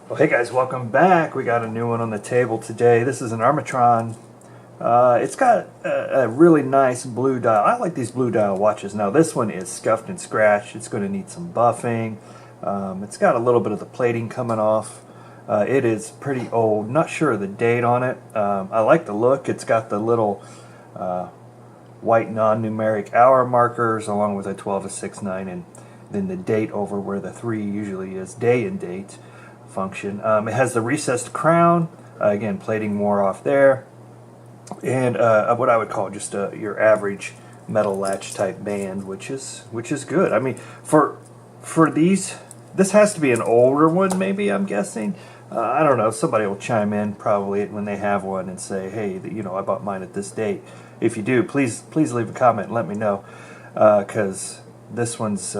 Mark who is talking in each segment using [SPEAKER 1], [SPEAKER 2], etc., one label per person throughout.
[SPEAKER 1] Well, hey guys, welcome back. We got a new one on the table today. This is an Armatron. It's got a really nice blue dial. I like these blue dial watches. Now this one is scuffed and scratched. It's going to need some buffing. It's got a little bit of the plating coming off. It is pretty old. Not sure of the date on it. I like the look. It's got the little white non-numeric hour markers along with a 12 to 6 9 and then the date over where the 3 usually is, day and date function. It has the recessed crown, again plating wore off there, and what I would call just your average metal latch type band, which is good. I mean, for these, this has to be an older one, maybe, I'm guessing. I don't know. Somebody will chime in probably when they have one and say, "Hey, I bought mine at this date." If you do, please leave a comment and let me know, because this one's.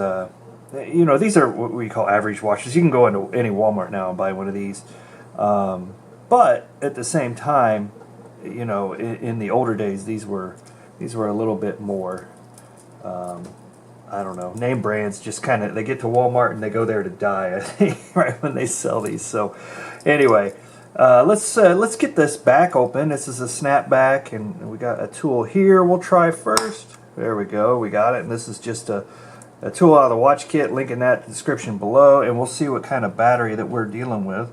[SPEAKER 1] These are what we call average watches. You can go into any Walmart now and buy one of these. But at the same time, in the older days, these were a little bit more, I don't know, name brands just kind of, they get to Walmart and they go there to die, I think, right when they sell these. So anyway, let's get this back open. This is a snapback, and we got a tool here we'll try first. There we go, we got it, and this is just a tool out of the watch kit, link in that description below, and we'll see what kind of battery that we're dealing with.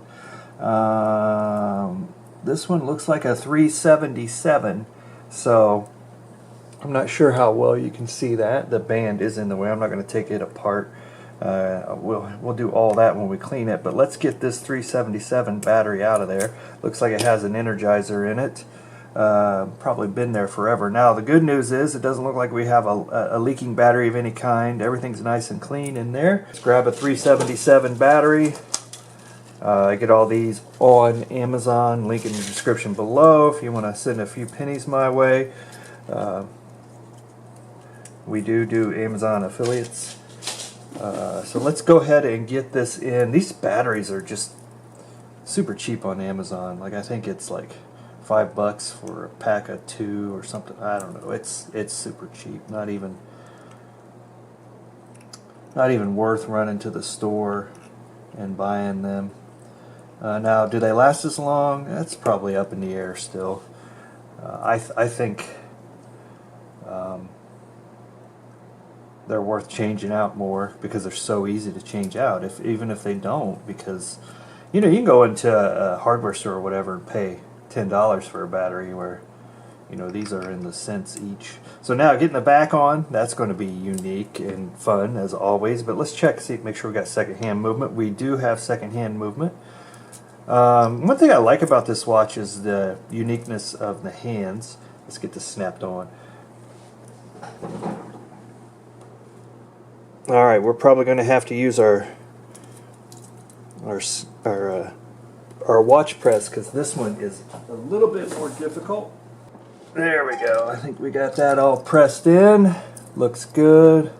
[SPEAKER 1] This one looks like a 377, so I'm not sure how well you can see that. The band is in the way. I'm not going to take it apart. We'll do all that when we clean it, but let's get this 377 battery out of there. Looks like it has an Energizer in it. Probably been there forever. Now the good news is it doesn't look like we have a leaking battery of any kind. Everything's nice and clean in there. Let's grab a 377 battery. I get all these on Amazon, link in the description below if you want to send a few pennies my way. We do Amazon affiliates. So let's go ahead and get this in. These batteries are just super cheap on Amazon. Like, I think it's like $5 for a pack of 2 or something. I don't know. It's super cheap. Not even worth running to the store and buying them. Now, do they last as long? That's probably up in the air still. I think they're worth changing out more because they're so easy to change out. Even if they don't, because you can go into a hardware store or whatever and pay $10 for a battery, where these are in the cents each. So now getting the back on, that's going to be unique and fun as always. But let's check, make sure we got second-hand movement. We do have second-hand movement. One thing I like about this watch is the uniqueness of the hands. Let's get this snapped on. All right, we're probably going to have to use our watch press, because this one is a little bit more difficult. There we go. I think we got that all pressed in. Looks good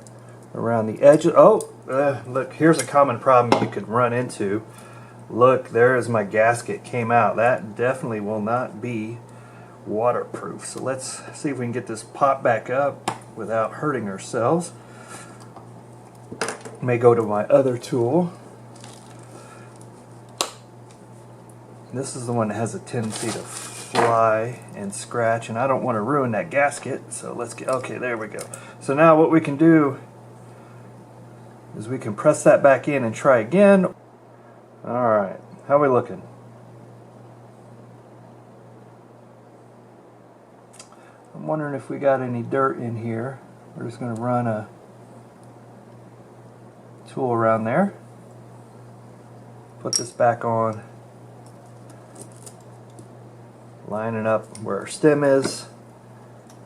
[SPEAKER 1] around the edges. Oh, look, here's a common problem you could run into. Look, there is my gasket came out. That definitely will not be waterproof. So let's see if we can get this popped back up without hurting ourselves. May go to my other tool. This is the one that has a tendency to fly and scratch, and I don't want to ruin that gasket. So let's get, okay, there we go. So now what we can do is we can press that back in and try again. Alright, how are we looking? I'm wondering if we got any dirt in here. We're just going to run a tool around there. Put this back on. Line it up where our stem is.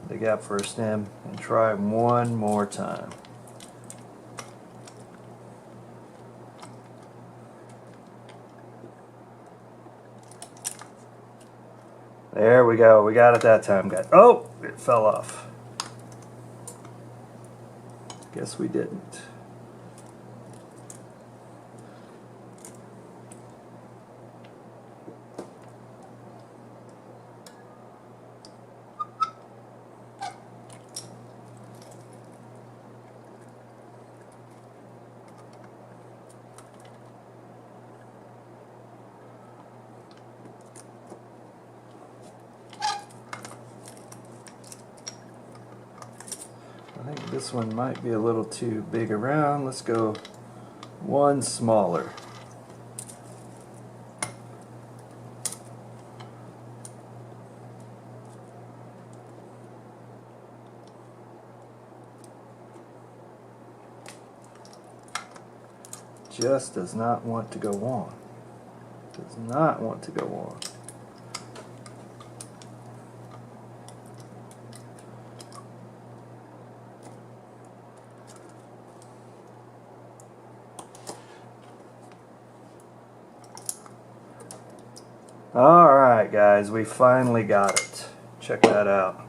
[SPEAKER 1] The gap for our stem. And try one more time. There we go. We got it that time, guys. Oh, it fell off. Guess we didn't. I think this one might be a little too big around. Let's go one smaller. Just does not want to go on. Does not want to go on. Alright guys, we finally got it. Check that out.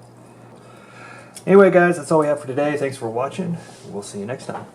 [SPEAKER 1] Anyway guys, that's all we have for today. Thanks for watching. We'll see you next time.